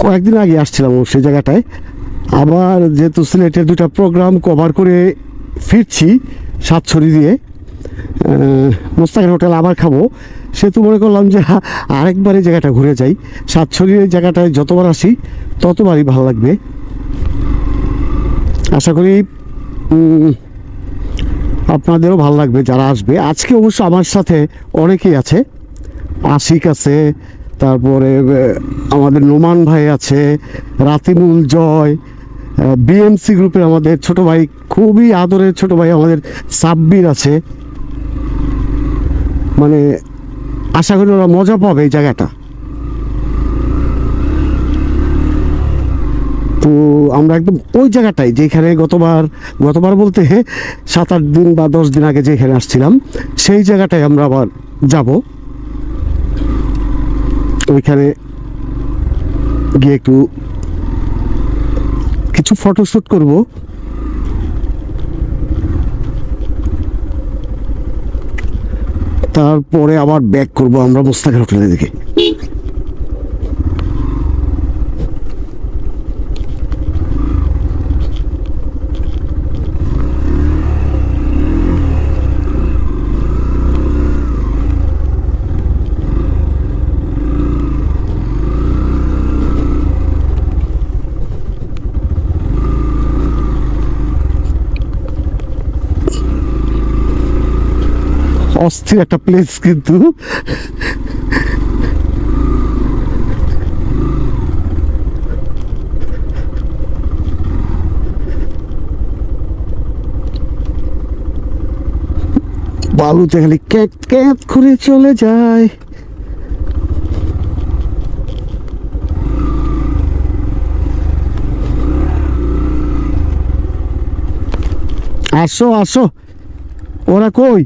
কয়েকদিন আগে আসছিলাম সেই জায়গাটায়। আবার যেহেতু সিলেটের দুটা প্রোগ্রাম কভার করে ফিরছি সাতছড়ি দিয়ে, মোস্তাকের হোটেল আবার খাবো, সেহেতু মনে করলাম যে আরেকবার এই জায়গাটা ঘুরে যাই। সাতছড়ির এই জায়গাটায় যতবার আসি ততবারই ভালো লাগবে। আশা করি আপনাদেরও ভালো লাগবে যারা আসবে। আজকে অবশ্য আমার সাথে অনেকেই আছে, আশিক আছে, তারপরে আমাদের নোমান ভাই আছে, রাতিমুল, জয়, বিএমসি গ্রুপের আমাদের ছোট ভাই, খুবই আদরের ছোট ভাই আমাদের সাব্বির আছে। মানে আশা করি ওরা মজা পাবে এই জায়গাটা। তো আমরা একদম ওই জায়গাটাই, যেখানে গতবার বলতে 7-8 দিন বা 10 দিন আগে যেখানে আসছিলাম, সেই জায়গাটায় আমরা আবার যাব। ওইখানে গিয়ে একটু কিছু ফটোশ্যুট করব। তারপরে আবার ব্যাক করব আমরা মোস্তাকের হোটেলের দিকে। অস্থির একটা প্লেস কিন্তু। বালুতে খালি ক্যাট ক্যাট করে চলে যায়। আসো আসো, ওরা কই?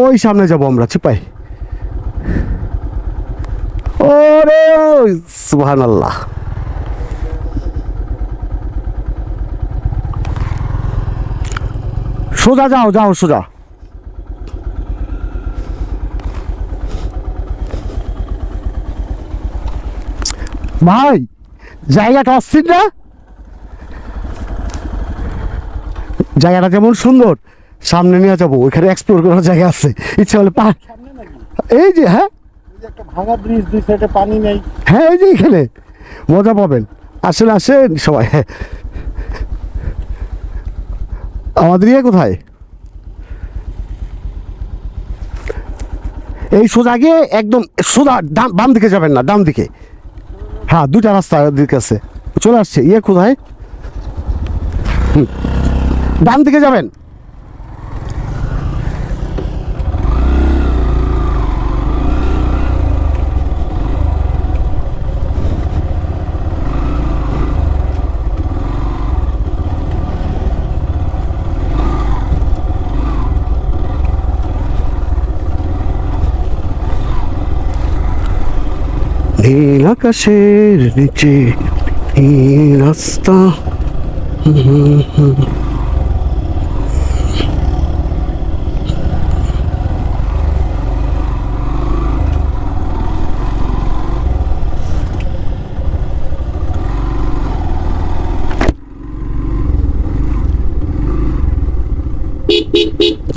ওই সামনে যাবো আমরা, চিপাই। ওরে সুবহানাল্লাহ। সোজা যাও যাও সোজা। ভাই জায়গাটা অস্থির না? জায়গাটা যেমন সুন্দর, সামনে নিয়ে যাবো, ওইখানে এক্সপ্লোর করার জায়গা আছে। ইচ্ছা হলে এই যে, হ্যাঁ একটা ভাঙা ব্রিজ, দুই সাইডে পানি নেই। হ্যাঁ এই যে এখানে মজা পাবেন। আসেন আসেন সবাই। আমাদের ইয়ে কোথায়? এই সোজা গিয়ে একদম সোজা বাম দিকে যাবেন না, ডান দিকে। হ্যাঁ দুটা রাস্তা দিকে আছে। চলে আসছে। ইয়ে কোথায়? ডান দিকে যাবেন। নীল আকাশের নিচে নীল রাস্তা।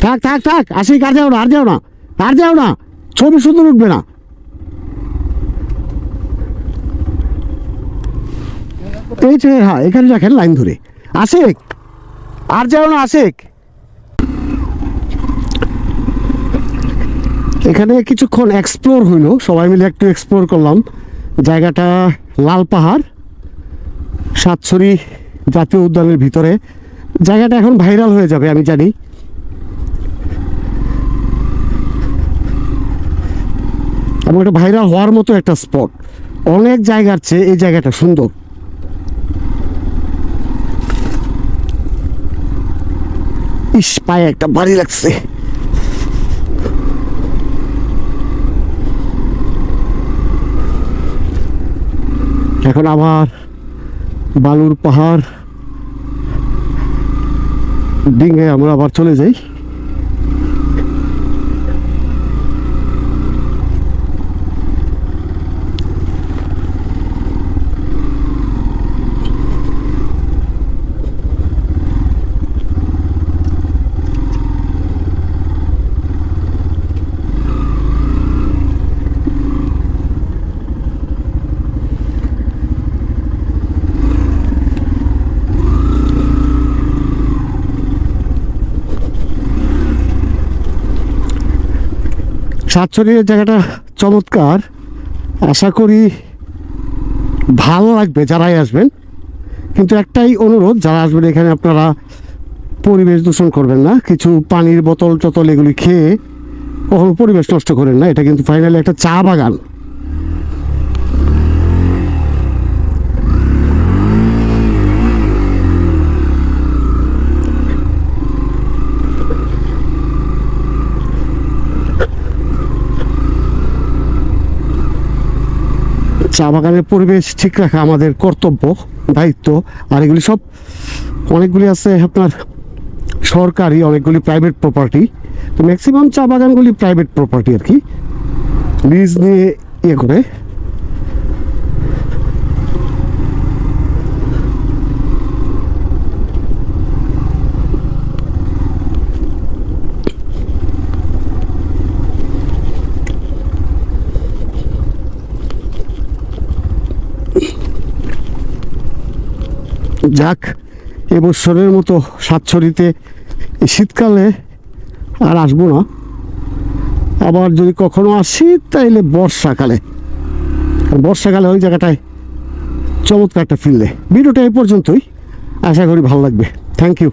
থাক থাক থাক, আসি, আর যাও না, আর যাও না, আর যাও না, ছবি সুন্দর উঠবে না। এই যে হ্যাঁ, এখানে রাখেন লাইন ধরে। আশিক আর যাও না, আশিক। এখানে কিছুক্ষণ এক্সপ্লোর হইলো, সবাই মিলে একটু এক্সপ্লোর করলাম জায়গাটা। লাল পাহাড়, সাতছড়ি জাতীয় উদ্যানের ভিতরে। জায়গাটা এখন ভাইরাল হয়ে যাবে আমি জানি। এবং এটা ভাইরাল হওয়ার মতো একটা স্পট। অনেক জায়গার চেয়ে এই জায়গাটা সুন্দর। ইস, পায়ে একটা বাড়ি লাগছে। এখন আবার বালুর পাহাড় ডিঙে আমরা আবার চলে যাই। সাতছড়ির জায়গাটা চমৎকার, আশা করি ভালো লাগবে যারাই আসবেন। কিন্তু একটাই অনুরোধ, যারা আসবেন এখানে আপনারা পরিবেশ দূষণ করবেন না, কিছু পানির বোতল টতল এগুলি খেয়ে কখনো পরিবেশ নষ্ট করেন না। এটা কিন্তু ফাইনালি একটা চা বাগান। চা বাগানের পরিবেশ ঠিক রাখা আমাদের কর্তব্য, দায়িত্ব। আর এগুলি সব অনেকগুলি আছে আপনার সরকারি, অনেকগুলি প্রাইভেট প্রপার্টি। তো ম্যাক্সিমাম চা বাগানগুলি প্রাইভেট প্রপার্টি আর কি, লিজ নিয়ে ইয়ে করে। যাক, এবছরের মতো সাতছড়িতে এই শীতকালে আর আসবো না। আবার যদি কখনো আসি তাইলে বর্ষাকালে। বর্ষাকালে ওই জায়গাটায় চমৎকার একটা ফিল দেয়। ভিডিওটা এই পর্যন্তই, আশা করি ভালো লাগবে। Thank you.